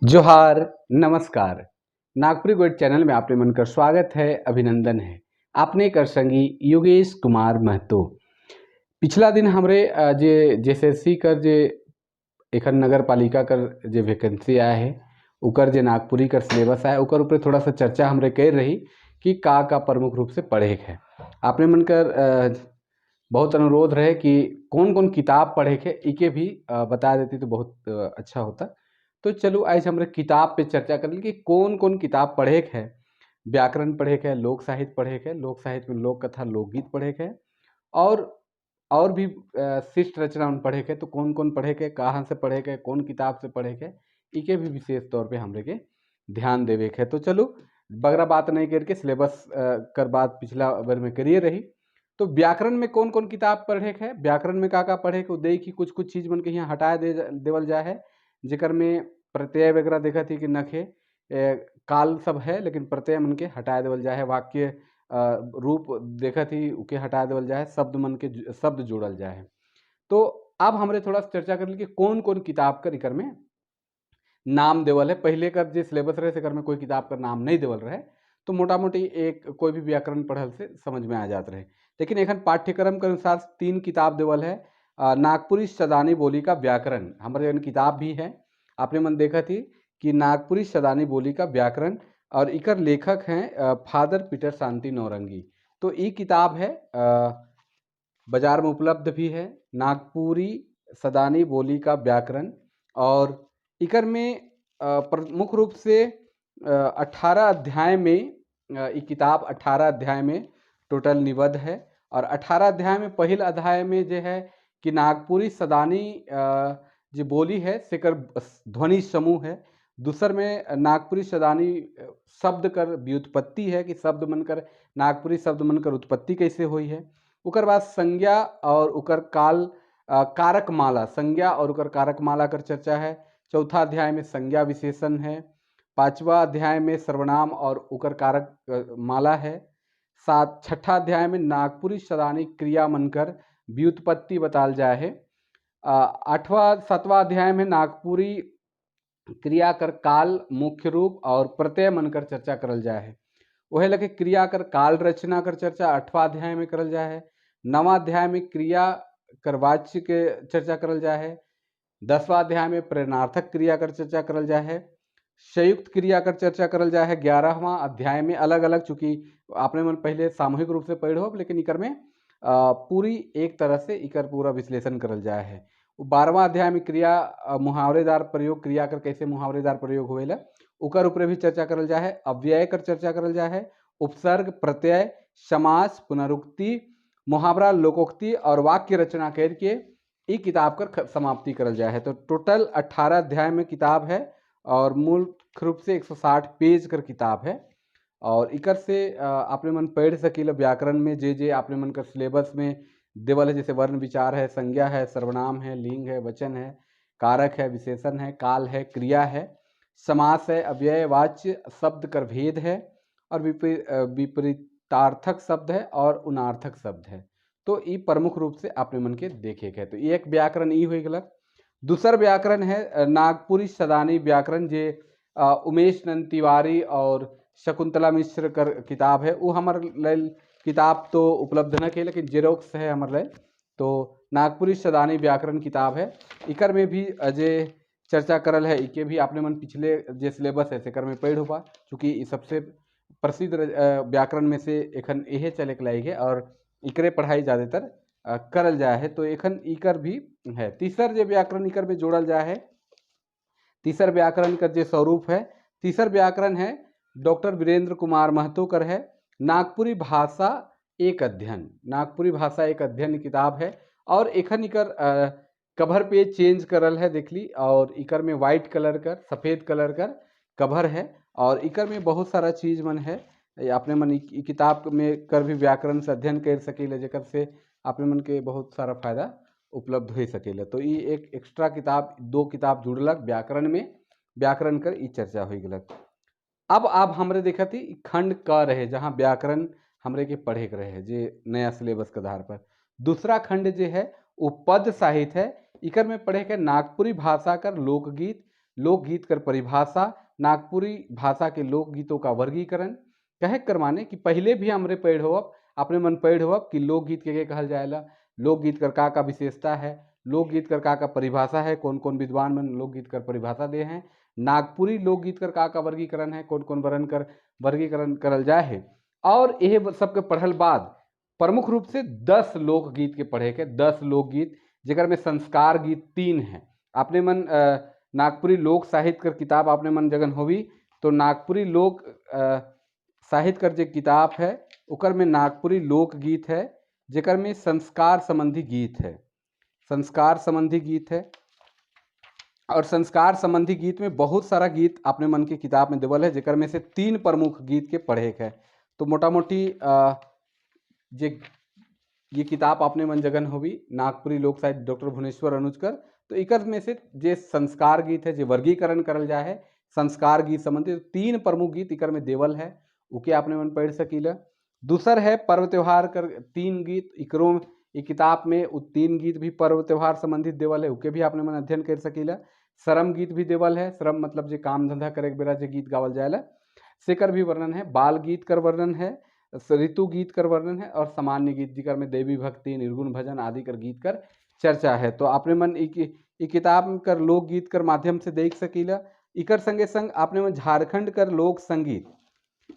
जोहार, नमस्कार। नागपुरी गोएड चैनल में आपने मन कर स्वागत है, अभिनंदन है। आपने कर संगी योगेश कुमार महतो। पिछला दिन हमरे जे जेएसएससी कर जे एखन नगर पालिका कर जे वैकेंसी आया है, उकर जे नागपुरी कर सिलेबस आए उकर ऊपर थोड़ा सा चर्चा हमरे कर रही कि का प्रमुख रूप से पढ़े के है। आपने मन कर बहुत अनुरोध रहे कि कौन कौन किताब पढ़े के इके भी बता देती तो बहुत अच्छा होता। तो चलो आज हमरे किताब पे चर्चा कर ली कि कौन कौन किताब पढ़े के है। व्याकरण पढ़े के है, लोक साहित्य पढ़े के है, लोक साहित्य में लोक कथा लोकगीत पढ़े के है, और और भी शिष्ट रचना उन पढ़े के। तो कौन कौन पढ़े के, कहाँ से पढ़े के, कौन किताब से पढ़े के, इके भी विशेष तौर पे हमरे के ध्यान देवे के है। तो चलो बगरा बात नहीं करके सिलेबस कर बात पिछला बार में करिए रही। तो व्याकरण में कौन कौन किताब पढ़े के है, व्याकरण में का पढ़े के दे कि कुछ कुछ चीज मन के यहाँ हटाए देवल जाए है, जेकर में प्रत्यय वगैरह देखा थी कि नखे काल सब है, लेकिन प्रत्यय मन के हटाए देवल जाए है। वाक्य रूप देखा थी उके हटा देवल जाए, शब्द मन के शब्द जोड़ल जाए है। तो अब हमरे थोड़ा सा चर्चा कर ली कि कौन कौन किताब कर इकर में नाम देवल है। पहले कर जो सिलेबस रहे सेकर में कोई किताब का नाम नहीं देवल रहे, तो मोटा मोटी एक कोई भी व्याकरण पढ़ल से समझ में आ जात रहे। लेकिन एखन पाठ्यक्रम के अनुसार 3 किताब देवल है। नागपुरी सदानी बोली का व्याकरण हमारे किताब भी है। आपने मन देखा थी कि नागपुरी सदानी बोली का व्याकरण, और इकर लेखक हैं फादर पीटर शांति नौरंगी। तो ये किताब है, बाजार में उपलब्ध भी है, नागपुरी सदानी बोली का व्याकरण। और इकर में प्रमुख रूप से 18 अध्याय में ये किताब 18 अध्याय में टोटल निबद्ध है। और 18 अध्याय में पहल अध्याय में जो है कि नागपुरी सदानी जो बोली है सेकर ध्वनि समूह है। दूसर में नागपुरी सदानी शब्द कर व्युत्पत्ति है कि शब्द मनकर नागपुरी शब्द मनकर उत्पत्ति कैसे हुई है। उकर बाद संज्ञा और उकर काल कारक माला, संज्ञा और उकर कारक माला कर चर्चा है। चौथा अध्याय में संज्ञा विशेषण है। पांचवा अध्याय में सर्वनाम और उकर कारक माला है। छठा अध्याय में नागपुरी सदानी क्रिया मनकर व्युत्पत्ति बताल जाए है। आठवां सातवां अध्याय में नागपुरी क्रिया कर काल मुख्य रूप और प्रत्यय मनकर चर्चा करल जाए है। वह लगे क्रिया कर काल रचना कर चर्चा 8वां अध्याय में करल जाए है। 9वां अध्याय में क्रिया कर वाच्य के चर्चा करल जाए है। 10वां अध्याय में प्रेरणार्थक क्रिया कर चर्चा करल जाए है। संयुक्त क्रिया कर चर्चा करल जाए है। 11वां अध्याय में अलग अलग, चूंकि आपने मन पहले सामूहिक रूप से पढ़ हो, लेकिन इकर में पूरी एक तरह से इकर पूरा विश्लेषण करल जाए है। 12वां अध्याय में क्रिया मुहावरेदार प्रयोग, क्रिया कर कैसे मुहावरेदार प्रयोग होएला उकर ऊपर भी चर्चा करल जाए है। अव्यय कर चर्चा करल जाए है। उपसर्ग, प्रत्यय, समास, पुनरुक्ति, मुहावरा, लोकोक्ति और वाक्य रचना करके ई किताब कर समाप्ति करल जाए है। तो टोटल 18 अध्याय में किताब है और मूल रूप से 160 पेज कर किताब है। और इकर से आपने मन पढ़ सकीला व्याकरण में जे आपने मन कर सिलेबस में देवल है, जैसे वर्ण विचार है, संज्ञा है, सर्वनाम है, लिंग है, वचन है, कारक है, विशेषण है, काल है, क्रिया है, समास है, अव्यय वाच्य शब्द कर भेद है, और विपरीतार्थक शब्द है और उनार्थक शब्द है। तो ये प्रमुख रूप से आपने मन के देखे के। तो एक व्याकरण ई हो गलक। दूसर व्याकरण है नागपुरी सदानी व्याकरण, जे उमेश नंद तिवारी और शकुंतला मिश्र कर किताब है। वो हमार लेल किताब तो उपलब्ध न के, लेकिन जेरोक्स है हमार लेल। तो नागपुरी सदानी व्याकरण किताब है, इकर में भी अजय चर्चा करल है। इके भी आपने मन पिछले जे सिलेबस है सेकर में पढ़ होगा, चूँकि सबसे प्रसिद्ध व्याकरण में से एखन यह चले के लायक है और इकरे पढ़ाई ज़्यादातर करल जाए है। तो एखन इकर भी है। तीसर जे व्याकरण इकर में जोड़ल जाए है, तीसर व्याकरण का जो स्वरूप है, तीसर व्याकरण है डॉक्टर वीरेंद्र कुमार महतो कर है, नागपुरी भाषा एक अध्ययन। नागपुरी भाषा एक अध्ययन किताब है। और एखन इकर कवर पेज चेंज करल है देख ली, और इकर में वाइट कलर कर सफ़ेद कलर कर कवर है। और इकर में बहुत सारा चीज़ मन है, आपने मन किताब में कर भी व्याकरण से अध्ययन कर सकेले, जेकर से आपने मन के बहुत सारा फायदा उपलब्ध हो सकेला। तो ये एक एक्स्ट्रा किताब, 2 किताब जुड़लक व्याकरण में, व्याकरण कर ई चर्चा हो गलक। अब आप हमरे देखा थी खंड क रहे, जहाँ व्याकरण हमरे के पढ़े के रहे जे नया सिलेबस के आधार पर। दूसरा खंड जो है वो पद साहित्य है। इकर में पढ़े के नागपुरी भाषा कर लोकगीत, लोकगीत कर परिभाषा, नागपुरी भाषा के लोकगीतों का वर्गीकरण, कहे कर माने कि पहले भी हमरे पढ़ हो अपने मन पढ़ हो कि लोकगीत के कहल जाएला, लोकगीत कर का विशेषता है, लोकगीत कर का परिभाषा है, कौन कौन विद्वान मन लोकगीत कर परिभाषा दे हैं, नागपुरी लोकगीत कर का वर्गीकरण है, कौन कौन वर्ण कर वर्गीकरण करल जाए है। और यह सबके पढ़ल बाद प्रमुख रूप से 10 लोकगीत के पढ़े के, 10 लोकगीत जेकर में संस्कार गीत 3 है। आपने मन नागपुरी लोक साहित्य कर किताब आपने मन जगन होवी तो नागपुरी लोक साहित्य कर जो किताब है उकर में नागपुरी लोकगीत है, जेकर में संस्कार संबंधी गीत है, संस्कार संबंधी गीत है। और संस्कार संबंधी गीत में बहुत सारा गीत अपने मन की किताब में देवल है, जेकर में से 3 प्रमुख गीत के पढ़े है। तो मोटा मोटी जे ये किताब आपने मन जगन होवी नागपुरी लोक साहित्य डॉक्टर भुवनेश्वर अनुजकर, तो इकर में से जे संस्कार गीत है, जे वर्गीकरण करल जाए है संस्कार गीत संबंधी 3 प्रमुख गीत इकर में देवल है, उके आपने मन पढ़ सकीला। दूसर है पर्व त्योहार कर 3 गीत, इकरो ई किताब में 3 गीत भी पर्व त्योहार संबंधित देवल है, उके भी आपने मन अध्ययन कर सकीला। श्रम गीत भी देवल है, श्रम मतलब जो काम धंधा करे के बेरा जो गीत गावल जाएला सेकर भी वर्णन है, बाल गीत कर वर्णन है, ऋतु गीत कर वर्णन है, और सामान्य गीत जिकर में देवी भक्ति निर्गुण भजन आदि कर गीत कर चर्चा है। तो आपने मन ई किताब कर लोक गीत कर माध्यम से देख सकीला। इकर संगे संग आपने मन झारखंड कर लोक संगीत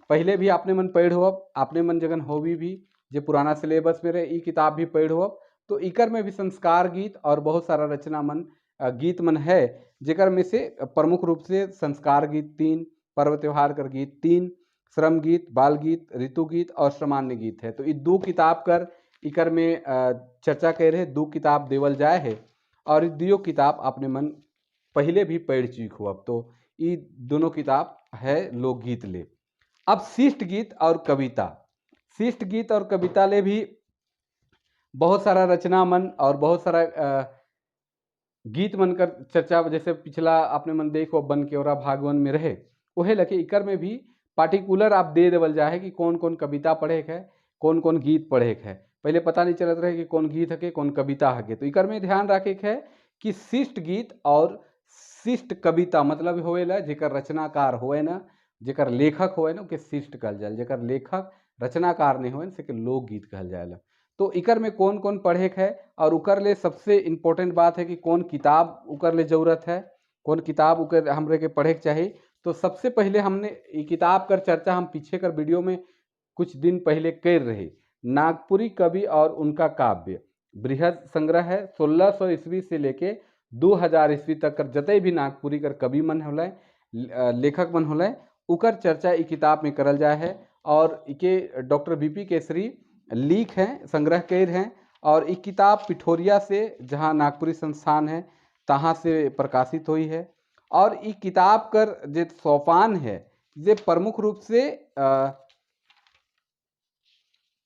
पहले भी आपने मन पढ़ हो, आपने मन जगन होवी भी जो पुराना सिलेबस में रहे ई किताब भी पढ़ हो, तो इकर में भी संस्कार गीत और बहुत सारा रचना मन गीत मन है, जेकर में से प्रमुख रूप से संस्कार गीत 3, पर्व त्योहार कर गीत 3, श्रम गीत, बाल गीत, ऋतु गीत और सामान्य गीत है। तो ये 2 किताब कर इकर में चर्चा कर रहे 2 किताब देवल जाए है, और ये 2 किताब आपने मन पहले भी पढ़ चुक हो। अब तो ये दोनों किताब है लोकगीत ले। अब शिष्ट गीत और कविता, शिष्ट गीत और कविता ले भी बहुत सारा रचना मन और बहुत सारा गीत मन कर चर्चा, जैसे पिछला आपने मन देखो बन केवरा भागवन में रहे वहे लगे इकर में भी पार्टिकुलर आप दे देवल जाए कि कौन कौन कविता पढ़े है, कौन कौन गीत पढ़े है। पहले पता नहीं चलत रहे कि कौन गीत है कौन कविता है। तो इकर में ध्यान रखे है कि शिष्ट गीत और शिष्ट कविता मतलब होएला जेकर रचनाकार होए ना, जेकर लेखक होए ना, के शिष्ट कहल जाए, जेकर लेखक रचनाकार नहीं होए से लोकगीत कहल जाएला। तो इकर में कौन कौन पढ़े है और उकर ले सबसे इम्पोर्टेंट बात है कि कौन किताब उकर ले जरूरत है, कौन किताब उकर हमरे के पढ़े के चाहिए। तो सबसे पहले हमने ये किताब कर चर्चा हम पीछे कर वीडियो में कुछ दिन पहले कर रहे, नागपुरी कवि और उनका काव्य बृहद संग्रह है, 1600 ईस्वी से लेके 2000 ईस्वी तक कर जते भी नागपुरी कर कवि मन होल लेखक मन होल उकर चर्चा ई किताब में करल जाए है। और इके डॉक्टर बीपी केसरी लीक हैं, संग्रह कर हैं, और ये किताब पिठोरिया से जहाँ नागपुरी संस्थान है तहाँ से प्रकाशित हुई है। और ये किताब कर जो सोपान है ये प्रमुख रूप से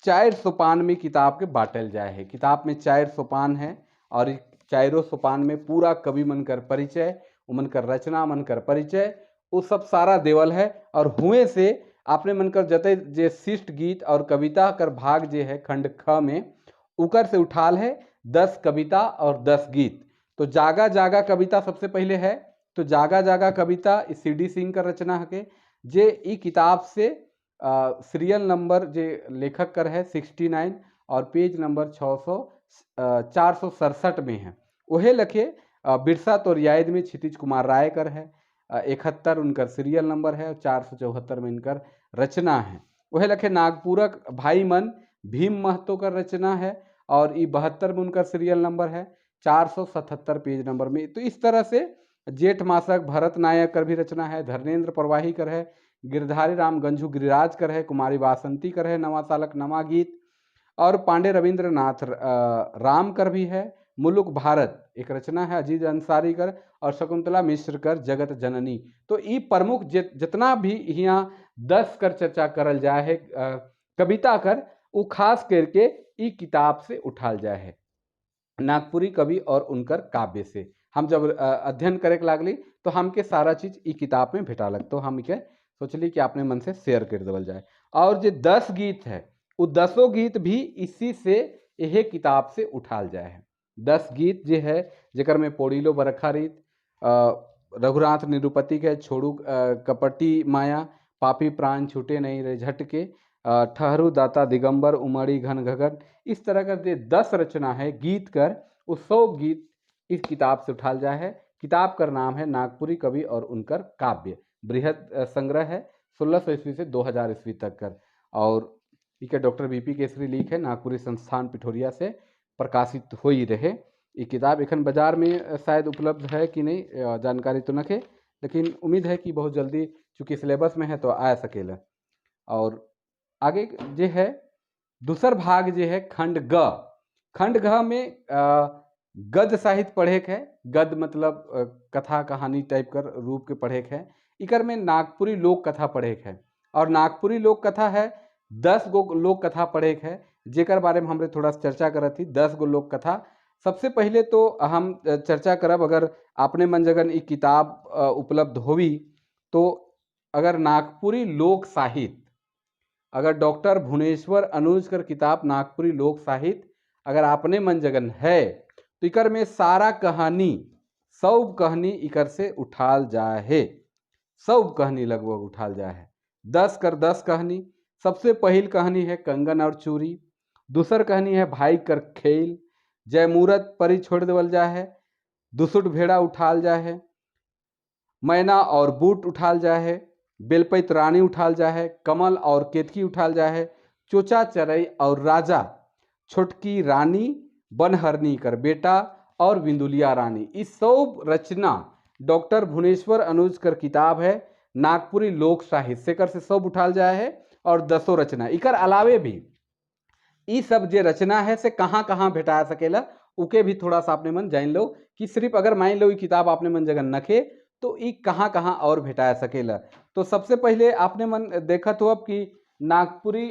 4 सोपान में किताब के बांटल जाए है। किताब में 4 सोपान है और 4 सोपान में पूरा कवि मन कर परिचय, उमन कर रचना मन कर परिचय वो सब सारा देवल है। और हुए से आपने मन कर जते जे शिष्ट गीत और कविता कर भाग जे है खंड ख में उकर से उठाल है 10 कविता और 10 गीत। तो जागा जागा कविता सबसे पहले है, तो जागा जागा कविता CD सिंह का रचना है जे ई किताब से सीरियल नंबर जे लेखक कर है 69 और पेज नंबर 467 में है। वह लखे बिरसा तो रियायत में क्षितिज कुमार राय कर है, 71 उनकर सीरियल नंबर है, 474 में इनकर रचना है। वह लखे नागपुरक भाई मन भीम महतो का रचना है और ये 72 में उनका सीरियल नंबर है, 477 पेज नंबर में। तो इस तरह से जेठ मासक भरत नायक कर भी रचना है, धर्मेंद्र प्रवाही कर है, गिरधारी राम गंजू गिरिराज कर है, कुमारी वासंती कर है, नवा सालक नमा गीत, और पांडे रविंद्रनाथ राम कर भी है, मुलुक भारत एक रचना है अजीज अंसारी कर, और शकुंतला मिश्र कर जगत जननी। तो ये प्रमुख जितना भी यहाँ 10 कर चर्चा करल जाए है कविता कर वो खास करके ई किताब से उठाल जाए है, नागपुरी कवि और उनकर काव्य से। हम जब अध्ययन करे लागली तो हमके सारा चीज ई किताब में भेटा लग, तो हम के सोचली कि अपने मन से शेयर कर देवल जाए। और जो 10 गीत है वो 10 गीत भी इसी से यह किताब से उठाल जाए है। 10 गीत जो है जेकर में पोड़ीलो बरखा रीत, रघुनाथ निरुपति के छोड़ू कपटी माया, पापी प्राण छूटे नहीं रे झटके, ठहरू दाता दिगंबर उमड़ी घन घगन। इस तरह का 10 रचना है गीत कर उत्सव गीत इस किताब से उठाल जाए है। किताब का नाम है नागपुरी कवि और उनकर काव्य। बृहद संग्रह है 1600 ईस्वी से 2000 ईस्वी तक कर। और इके डॉक्टर बीपी केसरी लिख है नागपुरी संस्थान पिठोरिया से प्रकाशित हो ही रहे। ये किताब एखन बाजार में शायद उपलब्ध है कि नहीं जानकारी तो नखे, लेकिन उम्मीद है कि बहुत जल्दी चूँकि सिलेबस में है तो आ सकेला। और आगे जे है दूसर भाग जे है खंड ग में गद्य साहित्य पढ़े के है। गद्य मतलब कथा कहानी टाइप कर रूप के पढ़े के है। इकर में नागपुरी लोक कथा पढ़े के है और नागपुरी लोक कथा है 10 गो लोक कथा पढ़े के है, जेकर बारे में हमरे थोड़ा चर्चा करत थी। 10 गो लोक कथा सबसे पहले तो हम चर्चा करब, अगर आपने मन जगन ई किताब उपलब्ध होवी तो अगर नागपुरी लोक साहित्य, अगर डॉक्टर भुवनेश्वर अनुज कर किताब नागपुरी लोक साहित्य अगर आपने मन जगन है तो इकर में सारा कहानी सब कहानी इकर से उठाल जाए है। सब कहानी लगभग उठाल जाए है 10 कहानी। सबसे पहली कहानी है कंगन और चूरी, दूसर कहानी है भाई कर खेल, जयमुहूर्त परी छोड़ देवल जा है, दुसुट भेड़ा उठाल जा है, मैना और बूट उठाल जा है, बेलपैत रानी उठाल जा है, कमल और केतकी उठाल जा है, चोचा चरई और राजा, छोटकी रानी, बनहरनी कर बेटा और बिंदुलिया रानी। इस सब रचना डॉक्टर भुवनेश्वर अनुज कर किताब है नागपुरी लोक साहित्य से कर से सब उठाल जाए है। और 10 रचना इकर अलावे भी ई सब जे रचना है से कहाँ कहाँ भेटा सकेला उके भी थोड़ा सा आपने मन जान लो कि सिर्फ अगर मान लो ये किताब आपने मन जगह नखे तो ई कहाँ कहाँ और भेटा सकेला। तो सबसे पहले आपने मन देखत हो अब कि नागपुरी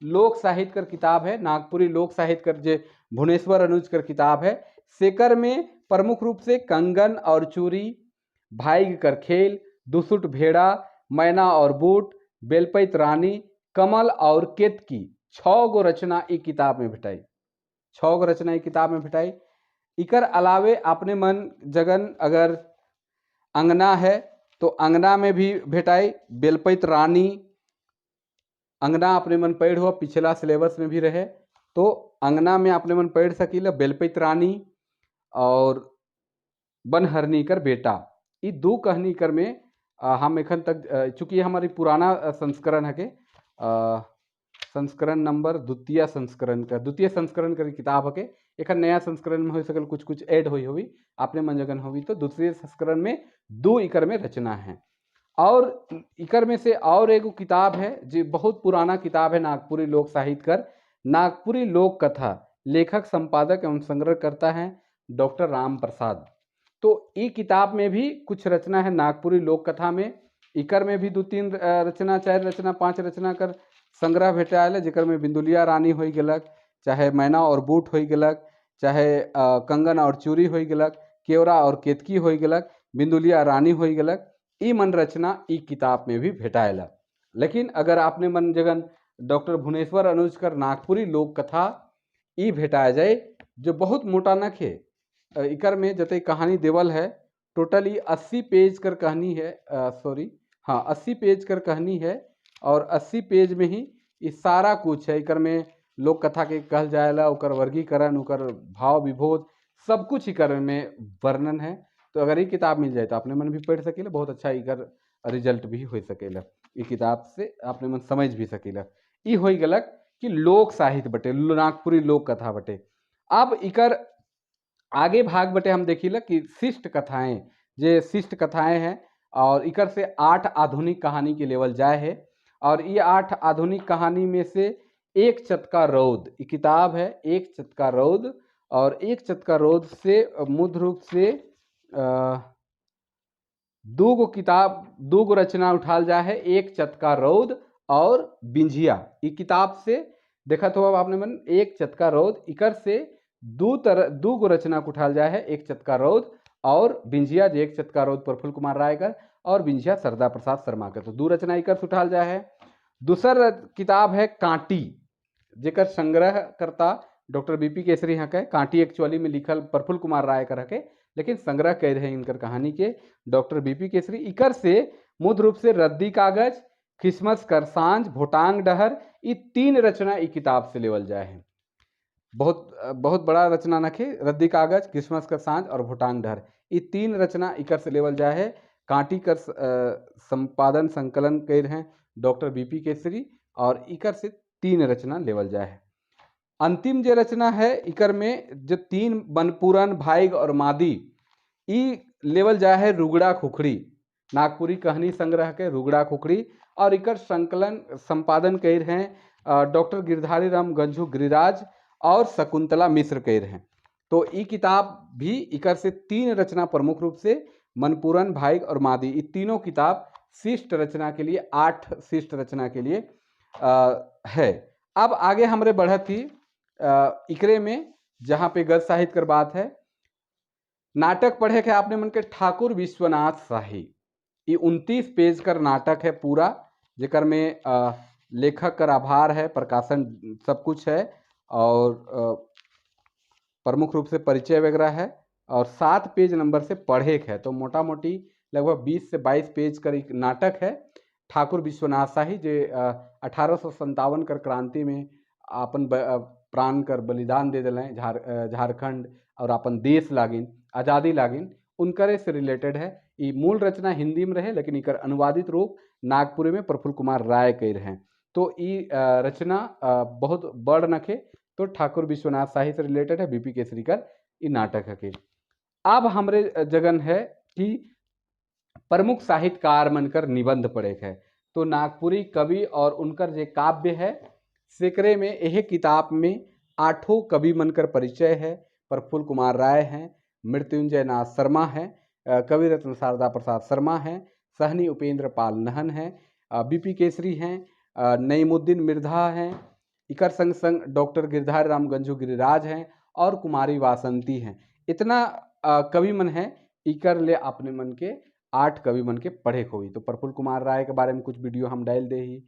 लोक साहित्य कर किताब है, नागपुरी लोक साहित्य कर जे भुवनेश्वर अनुज कर किताब है सेकर में प्रमुख रूप से कंगन और चूरी, भाई कर खेल, दुसुट भेड़ा, मैना और बूट, बेलपैत रानी, कमल और केतकी 6 गो रचना ई किताब में भेटाई। 6 गो रचना ई किताब में भेटाई। इकर अलावे आपने मन जगन अगर अंगना है तो अंगना में भी भेटाई बेलपैत रानी। अंगना अपने मन पढ़ हो पिछला सिलेबस में भी रहे तो अंगना में आपने मन पढ़ सकीला बेलपैत रानी और बनहरनी कर बेटा। ये 2 कहानी कर में हम एखन तक चूंकि हमारी पुराना संस्करण है के संस्करण नंबर द्वितीय संस्करण का किताब है के एखन नया संस्करण में हो सकल कुछ कुछ ऐड हुई होगी आपने मन जगन होगी तो दूसरे संस्करण में 2 इकर में रचना है। और इकर में से और एक किताब है जो बहुत पुराना किताब है नागपुरी लोक साहित्य कर नागपुरी लोक कथा, लेखक संपादक एवं संग्रह करता है डॉक्टर राम प्रसाद। तो ई किताब में भी कुछ रचना है नागपुरी लोक कथा में। इकर में भी 2-3 रचना 4 रचना 5 रचना कर संग्रह भेटायल जेकर में बिंदुलिया रानी हो गलक, चाहे मैना और बूट हो गलक, चाहे कंगन और चूरी हो गलक, केवरा और केतकी हो गलक, बिंदुलिया रानी हो गलक। ई मन रचना ई किताब में भी भेटायला। लेकिन अगर आपने मन जगन डॉक्टर भुवनेश्वर अनुज कर नागपुरी लोक कथा ई भेटा जाए जो बहुत मोटा नखे। इकर में जते कहानी देवल है टोटली 80 पेज कर कहानी है, सॉरी हाँ 80 पेज कर कहानी है और 80 पेज में ही ये सारा कुछ है। इकर में लोक कथा के कहल जाएला उकर वर्गीकरण उकर भाव विभोध सब कुछ इकर में वर्णन है। तो अगर ये किताब मिल जाए तो आपने मन भी पढ़ सकेला, बहुत अच्छा इकर रिजल्ट भी हो सकेला। ये किताब से आपने मन समझ भी सकेला। ई हो गलक कि लोक साहित्य बटे नागपुरी लोक कथा बटे। अब इकर आगे भाग बटे हम देखिला कि शिष्ट कथाएं, जे शिष्ट कथाएं हैं और इकर से 8 आधुनिक कहानी के लेवल जाए है। और ये 8 आधुनिक कहानी में से एक चतका रौद ये किताब है, एक चतका रौद। और एक चतका रौद से मुख्य रूप से 2 गो किताब 2 गो रचना उठाल जा है, एक चतका रौद और बिंझिया। ये किताब से देखा तो अब आपने मन एक चतका रौद इकर से 2 गो रचना को उठाल जा है, एक चतका रौद और बिंझिया। जो एक चतका रौद प्रफुल्ल कुमार राय कर और बिंझिया सरदा प्रसाद शर्मा कर, तो 2 रचना इकर से उठाल जा है। दूसर किताब है कांटी जेकर संग्रह करता डॉक्टर बीपी केसरी हके। कांटी एक्चुअली में लिखल प्रफुल्ल कुमार राय कर हके, लेकिन संग्रह कह रहे हैं इनकर कहानी के डॉक्टर बीपी केसरी। इकर से मुख्य रूप से रद्दी कागज, क्रिसमस कर सांझ, भोटांग डहर, ये 3 रचना ई किताब से लेवल जाए हैं। बहुत बहुत बड़ा रचना नखे, रद्दी कागज, क्रिसमस कर सांझ और भोटांग डहर, ये 3 रचना इकर से लेवल जाए है। कांटी कर संपादन संकलन कर हैं डॉक्टर बीपी केसरी, और इकर से 3 रचना लेवल जाए है। अंतिम जो रचना है इकर में जो 3 बनपुरन, भाइग और मादी, ई लेवल जाए है रुगड़ा खुखड़ी, नागपुरी कहानी संग्रह के रुगड़ा खुखड़ी, और इकर संकलन संपादन कर हैं डॉक्टर गिरधारी राम गंझू गिरिराज और शकुंतला मिश्र कर हैं। तो ई किताब भी इकर से 3 रचना प्रमुख रूप से मनपुरन, भाइग और मादी, ये तीनों किताब शिष्ट रचना के लिए 8 शिष्ट रचना के लिए है। अब आगे हमरे बढ़त ही इकरे में जहाँ पे गद्य साहित्य कर बात है, नाटक पढ़े के आपने मन के ठाकुर विश्वनाथ शाही, ये 29 पेज कर नाटक है पूरा, जेकर में लेखक कर आभार है, प्रकाशन सब कुछ है, और प्रमुख रूप से परिचय वगैरह है, और 7 पेज नंबर से पढ़े है। तो मोटा मोटी लगभग 20 से 22 पेज कर एक नाटक है ठाकुर विश्वनाथ शाही, जो 1857 कर क्रांति में अपन प्राण कर बलिदान दे दिलें झारखंड और अपन देश लागिन, आज़ादी लागिन, उनकरे से रिलेटेड है। ये मूल रचना हिंदी में रहे, लेकिन इकर अनुवादित रूप नागपुरी में प्रफुल्ल कुमार राय कर हैं। तो ये रचना बहुत बड़ नखे, तो ठाकुर विश्वनाथ शाही से रिलेटेड है, बीपी केसरी कर ये नाटक है के। अब हमरे जगन है कि प्रमुख साहित्यकार मनकर निबंध पढ़े है, तो नागपुरी कवि और उनकर जे काव्य है सेकरे में यह किताब में 8 कवि मनकर परिचय है। प्रफुल्ल कुमार राय हैं, मृत्युंजय नाथ शर्मा हैं, कवि रत्न शारदा प्रसाद शर्मा हैं, सहनी उपेंद्र पाल नहन हैं, बीपी केसरी हैं, नईमुद्दीन मिर्धा हैं, इकर संग संग डॉक्टर गिरधारी राम गंझू गिरिराज हैं, और कुमारी वासंती हैं। इतना कवि मन है, इकर ले अपने मन के 8 कवि मन के पढ़े हुई। तो प्रफुल्ल कुमार राय के बारे में कुछ वीडियो हम डाल दे ही,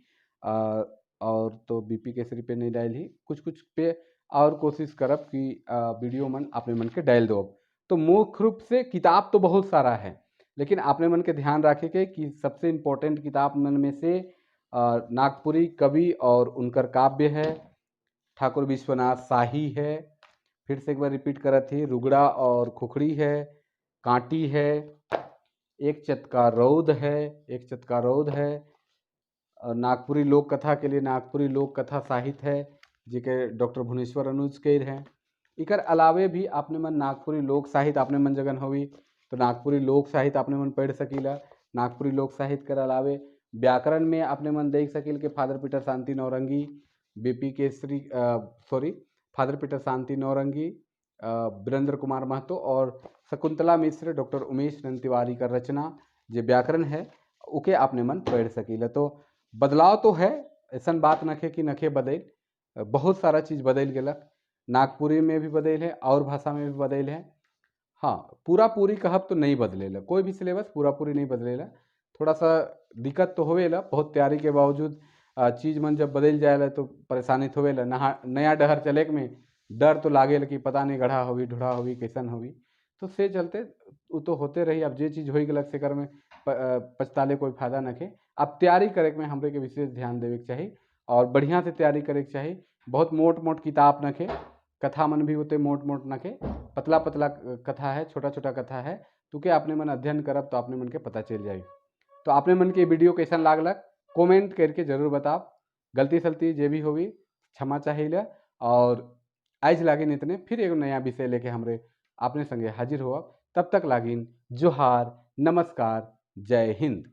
और तो बीपी केसरी पे नहीं डाल ही, कुछ कुछ पे और कोशिश करब कि वीडियो मन अपने मन के डाल दो। तो मुख्य रूप से किताब तो बहुत सारा है, लेकिन आपने मन के ध्यान रखे के कि सबसे इम्पोर्टेंट किताब मन में से नागपुरी कवि और उनकर काव्य है, ठाकुर विश्वनाथ शाही है, फिर से एक बार रिपीट करत ही, रुगड़ा और खुखड़ी है, कांटी है, एक चतका रौद है, एक चतका रौद है, नागपुरी लोक कथा के लिए नागपुरी लोक कथा साहित्य है, जिके डॉक्टर भुवनेश्वर अनुज केर हैं। इकर अलावे भी आपने मन नागपुरी लोक साहित्य आपने मन जगन होवी, तो नागपुरी लोक साहित्य आपने मन पढ़ सकीला। नागपुरी लोक साहित्य कर अलावे व्याकरण में आपने मन देख सकील के father Peter Shanti Naurangi, BP Kesari father Peter Shanti Naurangi, Virendra Kumar Mahato और शकुंतला मिश्र, डॉक्टर उमेश नंद तिवारी का रचना जो व्याकरण है उके आपने मन पढ़ सकीला। तो बदलाव तो है, ऐसा बात नखे कि नखे बदल, बहुत सारा चीज़ बदल गलक, नागपुरी में भी बदल है और भाषा में भी बदल है। हाँ, पूरा पूरी कहब तो नहीं बदलेला, कोई भी सिलेबस पूरा पूरी नहीं बदलेला, थोड़ा सा दिक्कत तो होवेला, बहुत तैयारी के बावजूद चीज़ मन जब बदल जाएला तो परेशानी तो होवेला। नया डहर चले में डर तो लागेला कि पता नहीं गढ़ा होवी ढूढ़ा होवी कैसन होवी, तो से चलते वो तो होते रही। अब जे चीज़ हो गलक से कर में पछताले कोई फायदा नखे। अब तैयारी करे में हमरे के विशेष ध्यान देवे के चाहिए, और बढ़िया से तैयारी करे के चाहिए। बहुत मोट मोट किताब नखे, कथा मन भी होते मोट मोट नखे, पतला पतला कथा है, छोटा छोटा कथा है, तो क्या आपने मन अध्ययन करब तो आपने मन के पता चल जाए। तो आपने मन के वीडियो कैसन लागलक कमेंट करके जरूर बताओ, गलती सलती जे भी होगी क्षमा चाहिए। और आज लागिन इतने, फिर एक नया विषय लेके हमरे अपने संगे हाजिर हुआ, तब तक लागिन जोहार, नमस्कार, जय हिंद।